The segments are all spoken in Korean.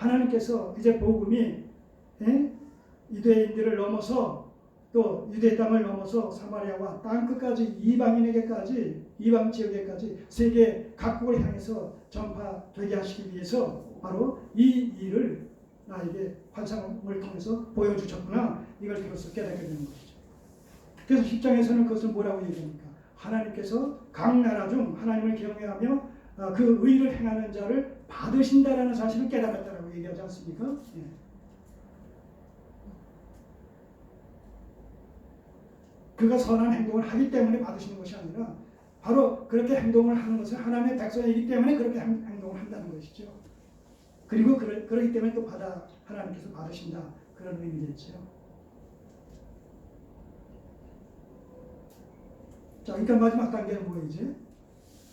하나님께서 이제 복음이 유대인들을 넘어서 또 유대 땅을 넘어서 사마리아와 땅 끝까지 이방인에게까지 이방 지역에까지 세계 각국을 향해서 전파되게 하시기 위해서 바로 이 일을 나에게 환상을 통해서 보여주셨구나. 이걸 비로소 깨닫게 되는 것이죠. 그래서 10장에서는 그것을 뭐라고 얘기합니까? 하나님께서 각 나라 중 하나님을 경외하며 그 의를 행하는 자를 받으신다라는 사실을 깨달았다라고 얘기하지 않습니까? 예. 그가 선한 행동을 하기 때문에 받으시는 것이 아니라 바로 그렇게 행동을 하는 것은 하나님의 백성이기 때문에 그렇게 행동을 한다는 것이죠. 그리고 그러기 때문에 또 하나님께서 받으신다. 그런 의미겠죠. 자, 그러니까 마지막 단계는 뭐이지?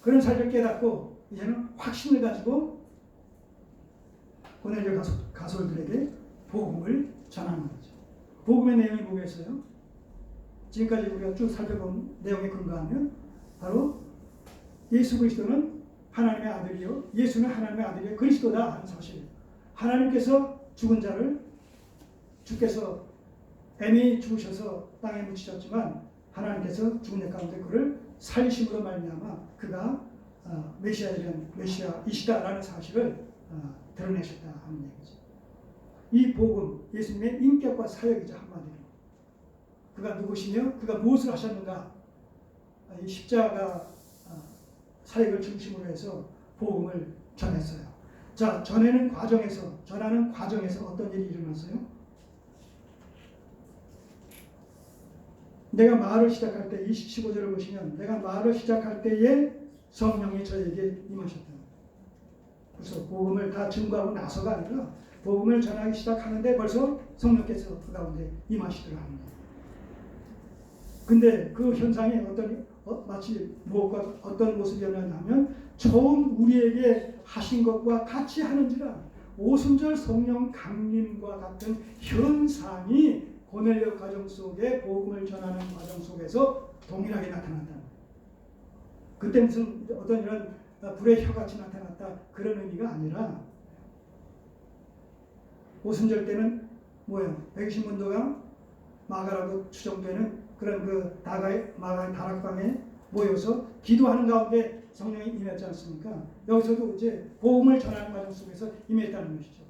그런 사실을 깨닫고 이제는 확신을 가지고 고넬료 가솔들에게 복음을 전하는 거죠. 복음의 내용이 뭐겠어요? 지금까지 우리가 쭉 살펴본 내용에 근거하면 바로 예수 그리스도는 하나님의 아들이요, 예수는 하나님의 아들이요 그리스도다 하는 사실. 하나님께서 죽은 자를 주께서 애미 죽으셔서 땅에 묻히셨지만 하나님께서 죽은 자 가운데 그를 살리심으로 말미암아 그가 메시아이시다라는 사실을 드러내셨다 하는 얘기죠. 이 복음, 예수님의 인격과 사역이죠. 한마디로. 그가 누구시며 그가 무엇을 하셨는가, 이 십자가 사역을 중심으로 해서 복음을 전했어요. 자, 전하는 과정에서 어떤 일이 일어났어요? 내가 말을 시작할 때, 15절을 보시면 내가 말을 시작할 때에 성령이 저에게 임하셨다. 그래서 복음을 다 증거하고 나서가 아니라 복음을 전하기 시작하는데 벌써 성령께서 그 가운데 임하시더라 하는 거예요. 근데 그 현상이 마치 무엇과 어떤 모습이었냐면 처음 우리에게 하신 것과 같이 하는지라 오순절 성령 강림과 같은 현상이 고넬료 가정 속에 복음을 전하는 과정 속에서 동일하게 나타난다. 그때 무슨 어떤 이런 불의 혀같이 나타났다 그런 의미가 아니라 오순절 때는 뭐예요? 백신문도가 마가라고 추정되는 그런 그 마가의 다락방에 모여서 기도하는 가운데 성령이 임했지 않습니까? 여기서도 이제 복음을 전하는 과정 속에서 임했다는 것이죠.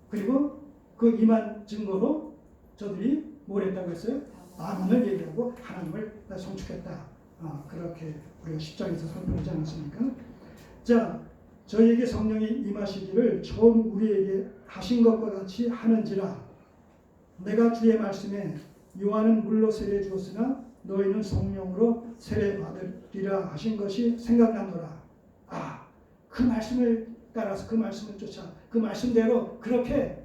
그리고 그 임한 증거로 저들이 뭘 했다고 했어요? 아멘을 얘기하고 하나님을 송축했다. 그렇게 우리가 10장에서 살펴보지 않았습니까? 자, 저희에게 성령이 임하시기를 처음 우리에게 하신 것과 같이 하는지라 내가 주의 말씀에 요한은 물로 세례 주었으나 너희는 성령으로 세례 받으리라 하신 것이 생각나노라. 그 말씀을 따라서 그 말씀을 쫓아 그 말씀대로 그렇게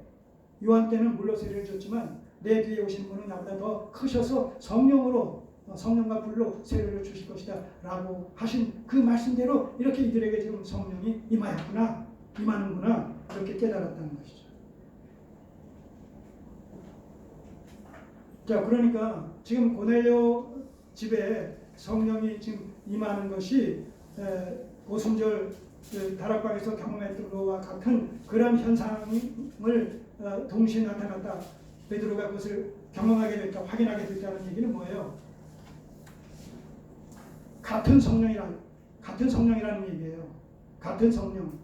요한 때는 물로 세례를 줬지만 내 뒤에 오신 분은 나보다 더 크셔서 성령과 불로 세례를 주실 것이다 라고 하신 그 말씀대로 이렇게 이들에게 지금 성령이 임하는구나 이렇게 깨달았다는 것이죠. 자, 그러니까 지금 고넬료 집에 성령이 지금 임하는 것이 오순절 다락방에서 경험했던 것과 같은 그런 현상을 동시에 나타났다. 베드로가 그것을 경험하게 됐다, 확인하게 됐다는 얘기는 뭐예요? 같은 성령이라는 얘기예요. 같은 성령.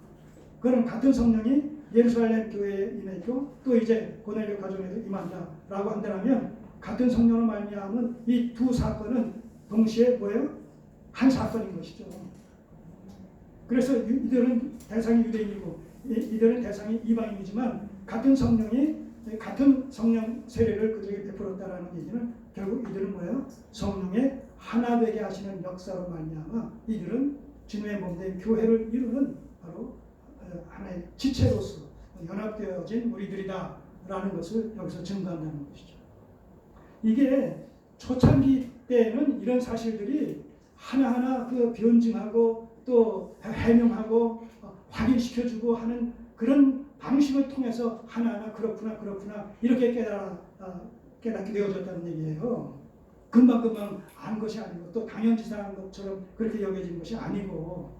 그럼 같은 성령이 예루살렘 교회에 임했고 또 이제 고넬료 가정에도 임한다라고 한다면 같은 성령으로 말미암은 이 두 사건은 동시에 뭐예요? 한 사건인 것이죠. 그래서 이들은 대상이 유대인이고 이들은 대상이 이방인이지만 같은 성령 세례를 그들에게 베풀었다라는 얘기는 결국 이들은 뭐예요? 성령의 하나 되게 하시는 역사로 말미암아 이들은 주님의 몸된 교회를 이루는 바로 하나의 지체로서 연합되어진 우리들이다라는 것을 여기서 증거한다는 것이죠. 이게 초창기 때는 이런 사실들이 하나하나 그 변증하고 또 해명하고 확인시켜주고 하는 그런 방식을 통해서 하나하나 그렇구나 이렇게 깨닫게 되어졌다는 얘기예요. 금방금방 아는 것이 아니고 또 당연지사한 것처럼 그렇게 여겨진 것이 아니고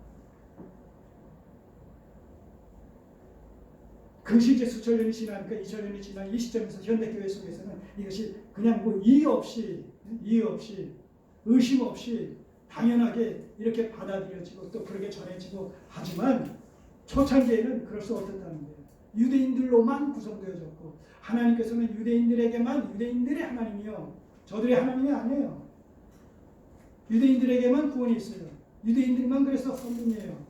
그것이 이제 수천 년이 지나니까 2000년이 지난 이 시점에서 현대교회 속에서는 이것이 그냥 뭐 이유 없이 의심 없이 당연하게 이렇게 받아들여지고 또 그렇게 전해지고 하지만 초창기에는 그럴 수 없었다는 거예요. 유대인들로만 구성되어졌고 하나님께서는 유대인들에게만 유대인들의 하나님이요 저들의 하나님이 아니에요. 유대인들에게만 구원이 있어요. 유대인들만 그래서 선민이에요.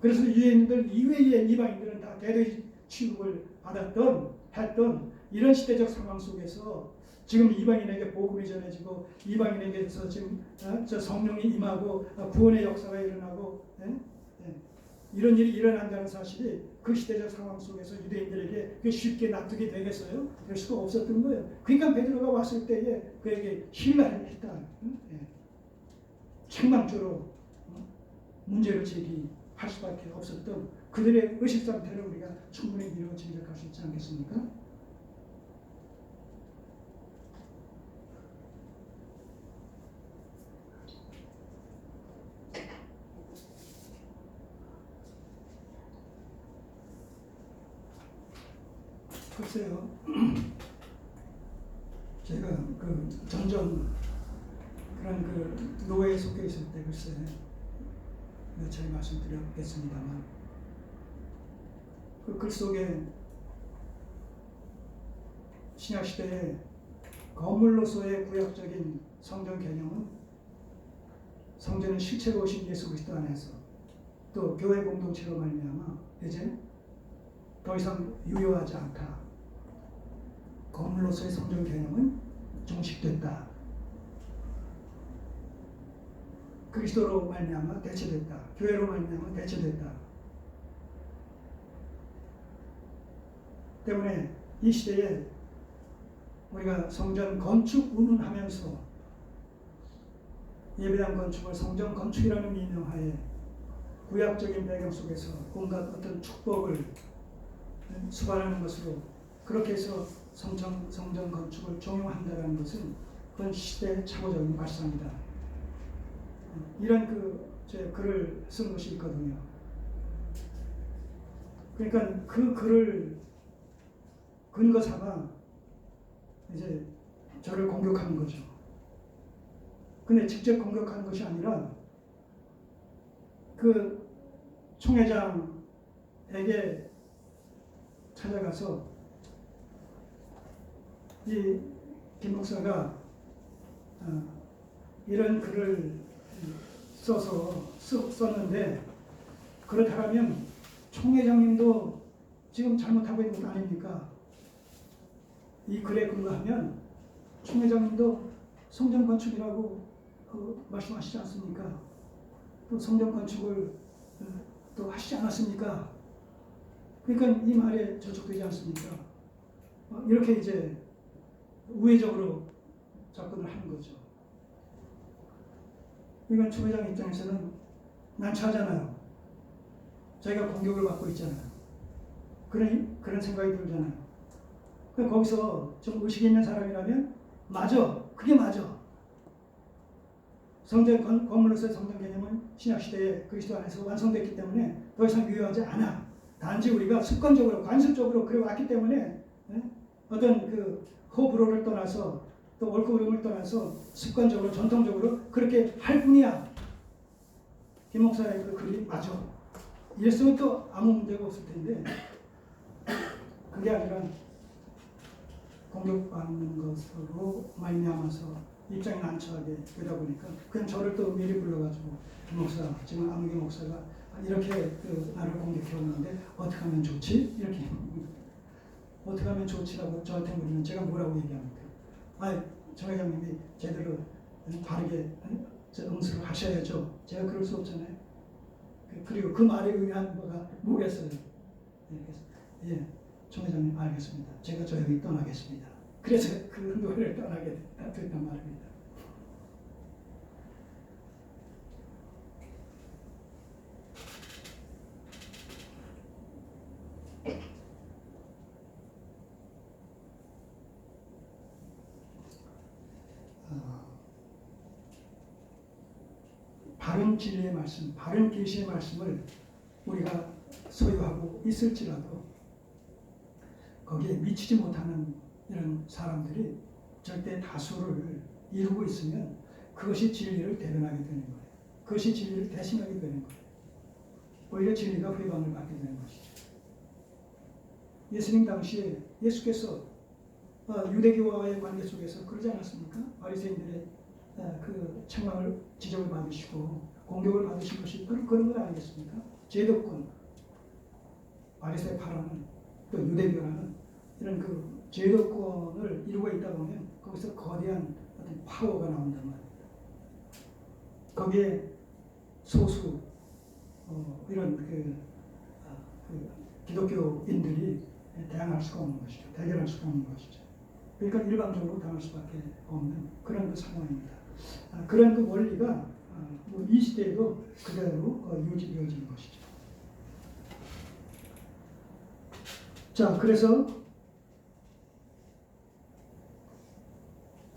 그래서 유대인들 이외의 이방인들은 다 대대 취급을 했던 이런 시대적 상황 속에서 지금 이방인에게 복음이 전해지고 이방인에게서 지금 저 성령이 임하고 구원의 역사가 일어나고 이런 일이 일어난다는 사실이 그 시대적 상황 속에서 유대인들에게 쉽게 납득이 되겠어요? 될 수가 없었던 거예요. 그러니까 베드로가 왔을 때에 그에게 신뢰를 했다. 책망조로 문제를 제기할 수밖에 없었던 그들의 의식 상태를 우리가 충분히 미루어 짐작할 수 있지 않겠습니까? 글쎄요, 제가 그 전전 그런 그 노예에 속해 있을 때 글쎄 몇 차례 말씀드렸겠습니다만 그 글 속에 신약 시대의 건물로서의 구약적인 성전 개념은 성전은 실체로 오신 예수 그리스도 안에서 또 교회 공동체로 말미암아 이제 더 이상 유효하지 않다. 건물로서의 성전 개념은 종식됐다. 그리스도로 말미암아 대체됐다. 교회로 말미암아 대체됐다. 때문에 이 시대에 우리가 성전 건축 운운하면서 예배당 건축을 성전 건축이라는 미명하에 구약적인 배경 속에서 온갖 어떤 축복을 수반하는 것으로 그렇게 해서 성전 건축을 종용한다는 것은 그건 시대의 착오적인 발상이다. 이런 제 글을 쓴 것이 있거든요. 그러니까 그 글을 근거 삼아 이제 저를 공격하는 거죠. 근데 직접 공격하는 것이 아니라 그 총회장에게 찾아가서 이 김 목사가 이런 글을 썼는데 그렇다면 총회장님도 지금 잘못하고 있는 것 아닙니까? 이 글에 근거하면 총회장님도 성전 건축이라고 말씀하시지 않습니까? 또 성전 건축을 또 하시지 않았습니까? 그러니까 이 말에 저촉되지 않습니까? 이렇게 이제 우회적으로 접근을 하는 거죠. 이건 총회장 입장에서는 난처하잖아요. 자기가 공격을 받고 있잖아요. 그런 생각이 들잖아요. 그러니까 거기서 좀 의식 있는 사람이라면 맞아, 그게 맞아. 건물로서의 성전 개념은 신약시대에 그리스도 안에서 완성됐기 때문에 더 이상 유효하지 않아. 단지 우리가 습관적으로 관습적으로 그래 왔기 때문에 어떤 그 호불호를 떠나서 또 옳고 그름을 떠나서 습관적으로 전통적으로 그렇게 할 뿐이야. 김 목사의 그 글이 맞아. 이랬으면 또 아무 문제가 없을 텐데 그게 아니라 공격받는 것으로 말미암아서 입장이 난처하게 되다 보니까 그냥 저를 또 미리 불러가지고 김 목사, 지금 아무개 목사가 이렇게 나를 공격해왔는데 어떻게 하면 좋지? 이렇게 어떻게 하면 좋지라고 저한테 물으면 제가 뭐라고 얘기합니까? 정 회장님이 제대로 바르게 응수를 하셔야죠. 제가 그럴 수 없잖아요. 그리고 그 말에 의한 바가 뭐겠어요? 예, 정 회장님 알겠습니다. 제가 저 여기 떠나겠습니다. 그래서 그 노래를 떠나게 됐단 말입니다. 바른 진리의 말씀, 바른 계시의 말씀을 우리가 소유하고 있을지라도 거기에 미치지 못하는 이런 사람들이 절대 다수를 이루고 있으면 그것이 진리를 대변하게 되는 거예요. 그것이 진리를 대신하게 되는 거예요. 오히려 진리가 회방을 받게 되는 것이죠. 예수님 당시에 예수께서 유대교와의 관계 속에서 그러지 않았습니까? 바리새인들의 그 책망을 지적을 받으시고 공격을 받으신 것이 그런 것 아니겠습니까? 제도권, 바리새파라는 또 유대교라는 이런 그 제도권을 이루고 있다 보면 거기서 거대한 어떤 파워가 나온단 말입니다. 거기에 소수 이런 그 기독교인들이 대항할 수가 없는 것이죠. 대결할 수가 없는 것이죠. 그러니까 일방적으로 당할 수밖에 없는 그런 그 상황입니다. 그런 그 원리가 이 시대에도 그대로 유지되어지는 것이죠. 자, 그래서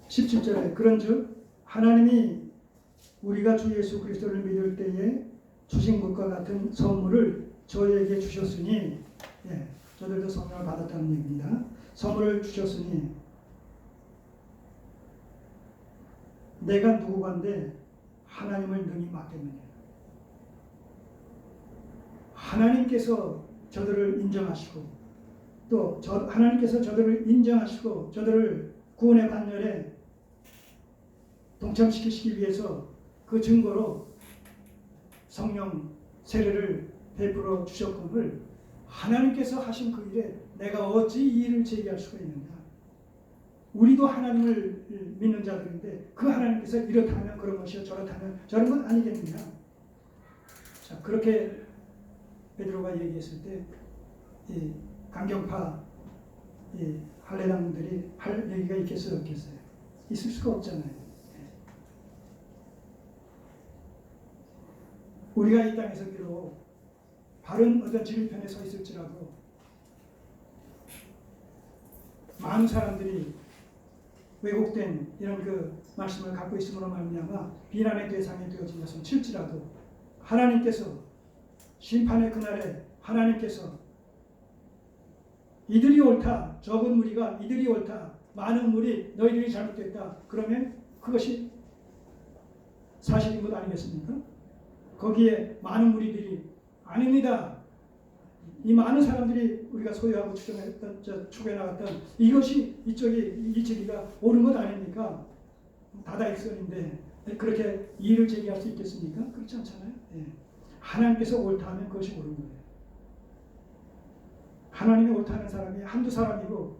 17절에 그런즉 하나님이 우리가 주 예수 그리스도를 믿을 때에 주신 것과 같은 선물을 저희에게 주셨으니, 저들도 성령을 받았다는 얘기입니다. 선물을 주셨으니 내가 누구간데 하나님을 능히 맡겠느냐. 하나님께서 저들을 인정하시고 또 하나님께서 저들을 인정하시고 저들을 구원의 반열에 동참시키시기 위해서 그 증거로 성령 세례를 베풀어 주셨건을 하나님께서 하신 그 일에 내가 어찌 이 일을 제기할 수가 있느냐. 우리도 하나님을 믿는 자들인데 그 하나님께서 이렇다 하면 그런 것이요 저렇다 하면 저런 것 아니겠느냐. 자, 그렇게 베드로가 얘기했을 때 이 강경파 이 할례당들이 할 얘기가 있겠어요, 없겠어요? 있을 수가 없잖아요. 우리가 이 땅에서 비록 바른 어떤 진리편에 서 있을지라도 많은 사람들이 왜곡된 이런 그 말씀을 갖고 있음으로 말미암아 비난의 대상이 되어진 것은 칠지라도 하나님께서 심판의 그날에 하나님께서 이들이 옳다, 적은 무리가 이들이 옳다, 많은 무리 너희들이 잘못됐다. 그러면 그것이 사실인 것 아니겠습니까? 거기에 많은 무리들이 아닙니다. 이 많은 사람들이 우리가 소유하고 추구해 나갔던 이것이 이 제기가 옳은 것 아닙니까? 다다익선인데 그렇게 이의를 제기할 수 있겠습니까? 그렇지 않잖아요. 하나님께서 옳다 하면 그것이 옳은 거예요. 하나님이 옳다 하는 사람이 한두 사람이고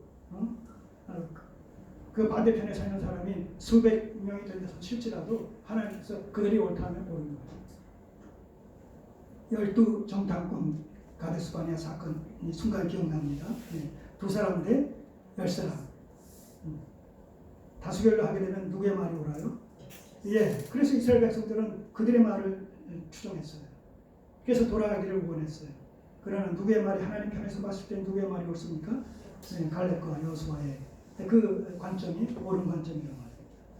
그 반대편에 서 있는 사람이 수백 명이 된다서 칠지라도 하나님께서 그들이 옳다 하면 옳은 거예요. 12 정탐꾼 가데스 바네아 사건이 순간 기억납니다. 두 사람 대 10사람. 다수결로 하게 되면 누구의 말이 옳아요? 그래서 이스라엘 백성들은 그들의 말을 추종했어요. 그래서 돌아가기를 원했어요. 그러나 누구의 말이 하나님 편에서 봤을 때 누구의 말이 옳습니까? 갈렙과 여호수아의 그 관점이 옳은 관점이란 말이에요.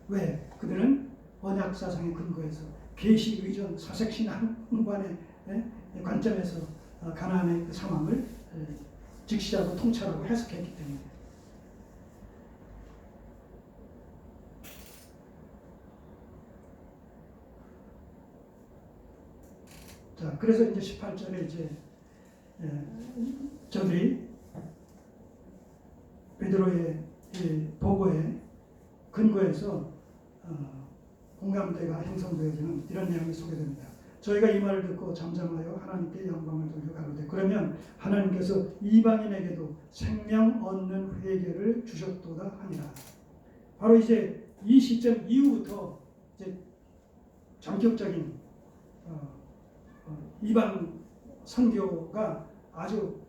왜? 그들은 언약 사상의 근거에서 계시 의존 사색신앙관의 관점에서 가나안의 그 상황을 직시하고 통찰하고 해석했기 때문에. 자, 그래서 이제 18절에 이제 저들이 베드로의 보고에 근거해서 공감대가 형성되어지는 이런 내용이 소개됩니다. 저희가 이 말을 듣고 잠잠하여 하나님께 영광을 돌려 가로되 그러면 하나님께서 이방인에게도 생명 얻는 회개를 주셨도다 하니라. 바로 이제 이 시점 이후부터 이제 전격적인 이방 선교가 아주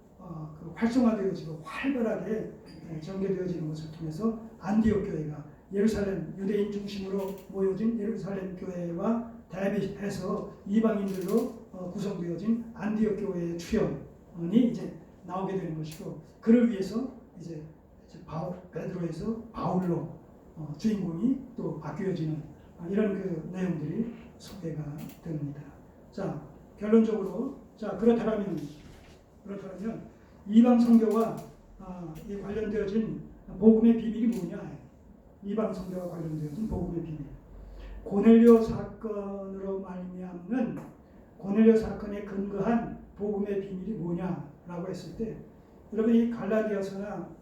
활성화되어지고 활발하게 전개되어지는 것을 통해서 안디옥 교회가 예루살렘 유대인 중심으로 모여진 예루살렘 교회와 대비해서 이방인들로 구성되어진 안디옥 교회의 출현이 이제 나오게 되는 것이고, 그를 위해서 이제 베드로에서 바울로 주인공이 또 바뀌어지는 이런 그 내용들이 소개가 됩니다. 자, 결론적으로 그렇다면 그렇다면 이방 선교와 이 관련되어진 복음의 비밀이 뭐냐? 이방 선교와 관련되어진 복음의 비밀. 고넬료 사건으로 말미암는 고넬료 사건에 근거한 복음의 비밀이 뭐냐라고 했을 때, 여러분 이 갈라디아서,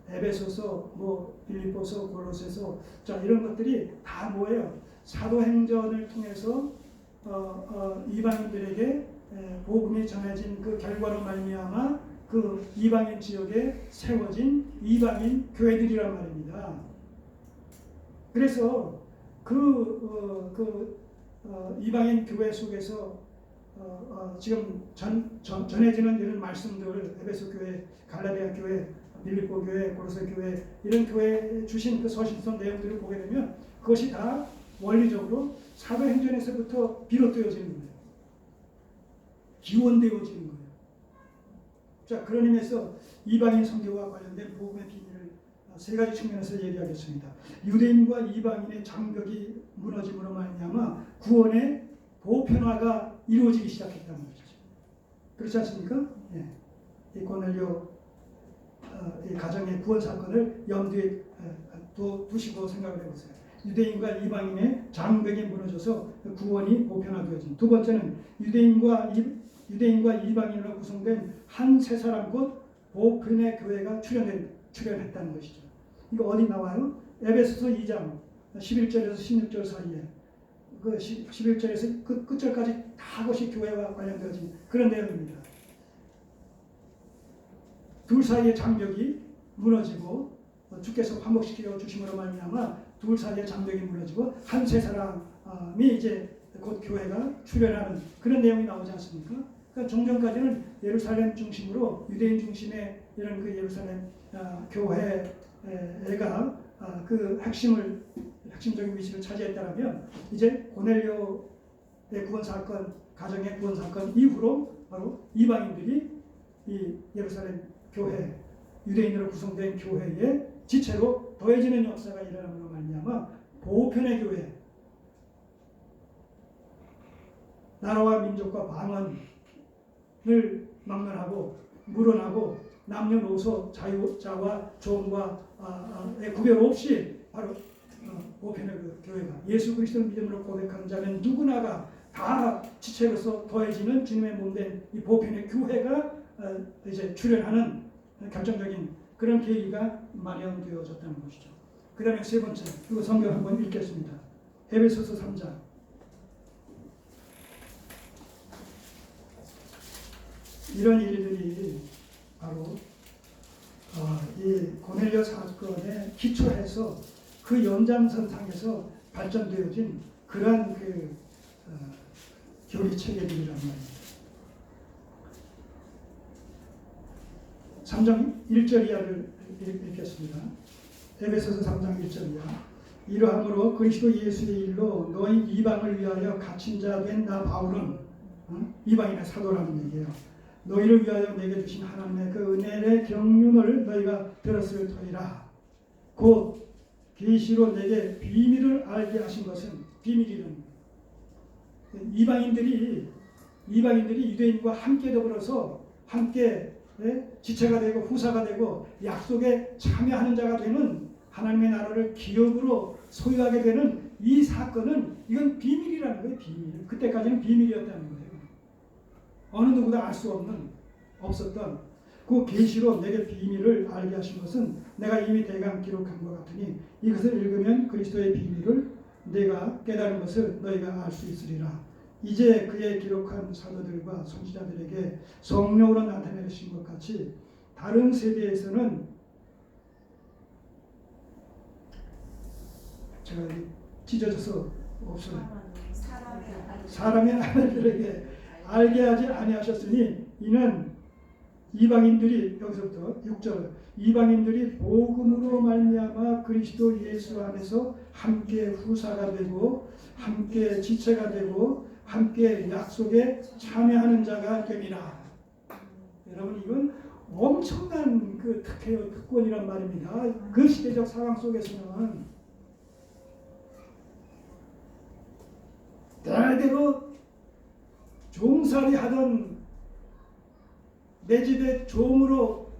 에베소서, 빌립보서, 골로새서, 자 이런 것들이 다 뭐예요? 사도행전을 통해서 이방인들에게 복음이 전해진 그 결과로 말미암아 그 이방인 지역에 세워진 이방인 교회들이란 말입니다. 그래서 이방인 교회 속에서 지금 전해지는 이런 말씀들, 에베소 교회, 갈라디아 교회, 빌립보 교회, 골로새 교회, 이런 교회에 주신 그 서신서 내용들을 보게 되면 그것이 다 원리적으로 사도행전에서부터 비롯되어지는 거예요. 기원되어지는 거예요. 자, 그런 의미에서 이방인 선교와 관련된 복음의 비밀을 세 가지 측면에서 얘기하겠습니다. 유대인과 이방인의 장벽이 무너짐으로 말미암아 구원의 보편화가 이루어지기 시작했다는 것이죠. 그렇지 않습니까? 예. 이 고넬료 이 가정의 구원 사건을 염두에 두시고 생각을 해보세요. 유대인과 이방인의 장벽이 무너져서 구원이 보편화되어진. 두 번째는 유대인과 이방인으로 구성된 한 세 사람 곧 보편의 교회가 출현했다는 것이죠. 이거 어디 나와요? 에베소서 2장 11절에서 16절 사이에 그 11절에서 그 끝절까지 다 것이 교회와 관련되어진 그런 내용입니다. 둘 사이의 장벽이 무너지고 주께서 화목시켜 주심으로 말미암아 둘 사이의 장벽이 무너지고 한 세 사람이 이제 곧 교회가 출현하는 그런 내용이 나오지 않습니까? 그러니까 종전까지는 예루살렘 중심으로 유대인 중심의 이런 그 예루살렘 교회가 그 핵심적인 위치를 차지했다면 이제 고넬료의 구원 사건, 가정의 구원 사건 이후로 바로 이방인들이 이 예루살렘 교회, 유대인으로 구성된 교회의 지체로 더해지는 역사가 일어남으로 말미암아 보편의 교회, 나라와 민족과 방언을 막론하고 물어나고 남녀노소 자유자와 종과 구별 없이 바로 보편의 그 교회가 예수 그리스도를 믿음으로 고백하는 자는 누구나가 다 지체로서 더해지는 주님의 몸된 이 보편의 교회가 이제 출현하는 결정적인 그런 계기가 마련되어졌다는 것이죠. 그 다음에 세 번째, 이거 성경 한번 읽겠습니다. 에베소서 3장. 이런 일들이 바로 이 고넬료 사건에 기초해서 그 연장선상에서 발전되어진 그러한 교리 체계들이란 말입니다. 3장 1절 이하를 읽겠습니다. 에베소서 3장 1절 이하. 이러함으로 그리스도 예수의 일로 너희 이방을 위하여 갇힌 자 된 나 바울은 이방인의 사도라는 얘기예요. 너희를 위하여 내게 주신 하나님의 그 은혜의 경륜을 너희가 들었을 터이라. 곧 계시로 내게 비밀을 알게 하신 것은 비밀이라는 거예요. 이방인들이 유대인과 함께 더불어서 함께 지체가 되고 후사가 되고 약속에 참여하는 자가 되는 하나님의 나라를 기업으로 소유하게 되는 이 사건은 이건 비밀이라는 거예요. 비밀. 그때까지는 비밀이었다는 거예요. 어느 누구도 알 수 없었던 그 계시로 내게 비밀을 알게 하신 것은 내가 이미 대강 기록한 것 같으니 이것을 읽으면 그리스도의 비밀을 내가 깨달은 것을 너희가 알 수 있으리라. 이제 그의 기록한 사도들과 선지자들에게 성령으로 나타내신 것 같이 다른 세대에서는 제가 찢어져서 없어요. 사람의 아들들에게 알게 하지 아니하셨으니 이는 이방인들이 여기서부터 6절 이방인들이 복음으로 말미암아 그리스도 예수 안에서 함께 후사가 되고 함께 지체가 되고 함께 약속에 참여하는 자가 됨이라. 여러분 이건 엄청난 그 특권이란 말입니다. 그 시대적 상황 속에서는 대대로 종살이 하던 내 집에 종으로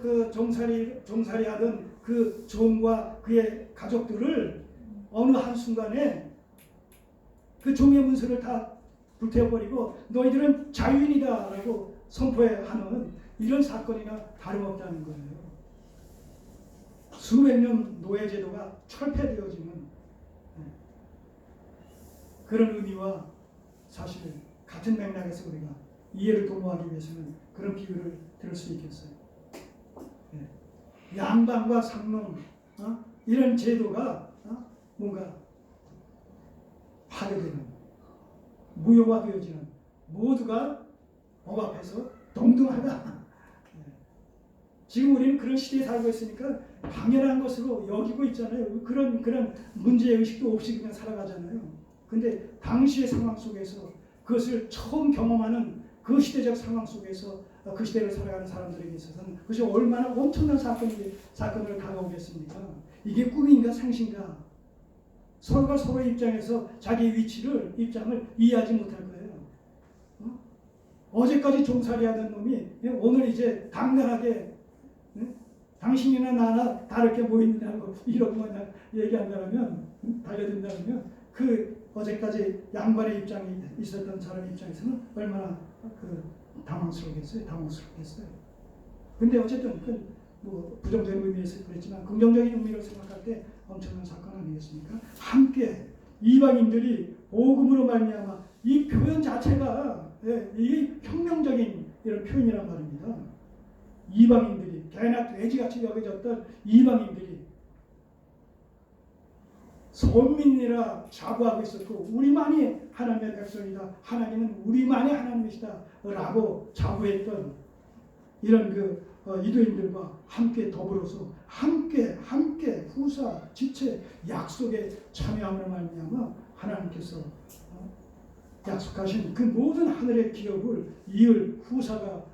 그 종살이하던 그 종과 그의 가족들을 어느 한순간에 그 종의 문서를 다 불태워버리고 너희들은 자유인이다라고 선포하는 이런 사건이나 다름없다는 거예요. 수백 년 노예제도가 철폐되어지는 그런 의미와 사실 같은 맥락에서 우리가 이해를 도모하기 위해서는 그런 비유를 들을 수 있겠어요. 양반과 상놈 이런 제도가 뭔가 파괴되는, 무효화되어지는, 모두가 법 앞에서 동등하다. 지금 우리는 그런 시대에 살고 있으니까 당연한 것으로 여기고 있잖아요. 그런 문제의식도 없이 그냥 살아가잖아요. 근데 당시의 상황 속에서 그것을 처음 경험하는 그 시대적 상황 속에서 그 시대를 살아가는 사람들에게 있어서는 그것이 얼마나 엄청난 사건으로 다가오겠습니까? 이게 꿈인가 생신가? 서로가 서로의 입장에서 자기의 입장을 이해하지 못할 거예요. 어제까지 종살이하던 놈이 오늘 이제 당당하게 당신이나 나나 다르게 보인다고 이런 거냐 얘기한다면 달려든다면 그 어제까지 양반의 입장이 있었던 사람 입장에서는 얼마나 당황스럽겠어요. 근데 어쨌든 뭐 부정적인 의미에서 그랬지만 긍정적인 의미로 생각할 때 엄청난 사건 아니겠습니까? 함께 이방인들이 복음으로 말미암아 이 표현 자체가 이게 혁명적인 이런 표현이란 말입니다. 이방인들이 개나 돼지같이 여겨졌던 이방인들이 선민이라 자부하고 있었고 우리만이 하나님의 백성이다. 하나님은 우리만이 하나님이시다. 라고 자부했던 이런 유대인들과 함께 더불어서 함께 후사, 지체, 약속에 참여함으로 말미암아 하나님께서 약속하신 그 모든 하늘의 기업을 이을 후사의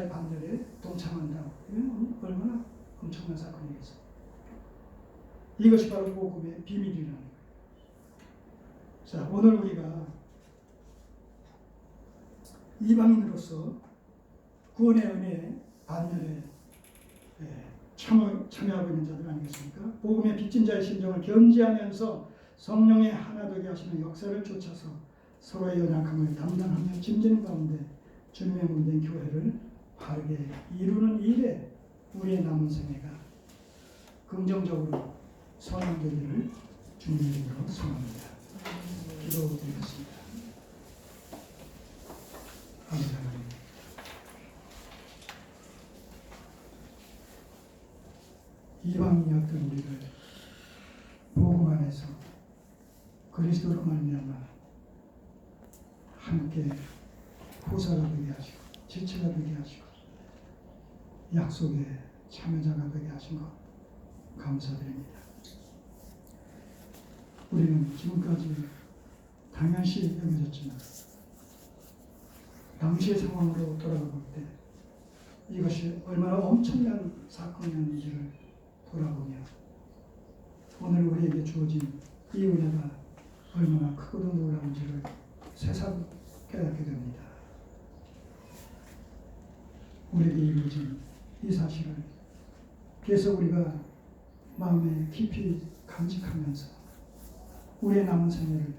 반열에 동참한다. 얼마나 엄청난 사건이겠어요. 이것이 바로 복음의 비밀이라는 거예요. 자, 오늘 우리가 이방인으로서 구원의 은혜의 반열에 참여하고 있는 자들 아니겠습니까? 복음의 빚진 자의 심정을 견지하면서 성령의 하나 되게 하시는 역사를 쫓아서 서로의 연약함을 담당하며 짐지는 가운데 주님의 몸된 교회를 바르게 이루는 일에 우리의 남은 생애가 긍정적으로 선언되기를 주님의 이름으로 소원합니다. 기도드리겠습니다. 아멘. 이방인이었던 우리를 복음 안에서 그리스도로 말미암아 함께 후사가 되게 하시고 지체가 되게 하시고 약속의 참여자가 되게 하신 것 감사드립니다. 우리는 지금까지 당연시 여겨졌지만 당시의 상황으로 돌아가 볼 때 이것이 얼마나 엄청난 사건이었는지를 돌아보며 오늘 우리에게 주어진 이 은혜가 얼마나 크고도 놀라운지를 새삼 깨닫게 됩니다. 우리에게 이루어진 이 사실을 계속 우리가 마음에 깊이 간직하면서 우리의 남은 생애를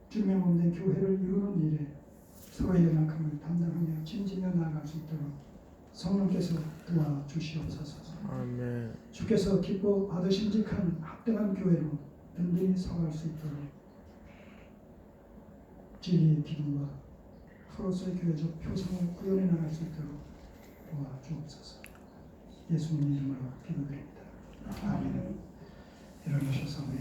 주님의 몸된 교회를 이루는 일에 서로의 연약함을 담당하며 짐지며 나아갈 수 있도록 성령께서 도와주시옵소서. 아멘. 주께서 기뻐 받으심직한 합당한 교회로 든든히 서갈 수 있도록 진리의 기도와 서로서의 교회적 표상을 구현해 나갈 수 있도록 도와주옵소서. 예수님 이름으로 기도드립니다. 아멘. 일어나셔서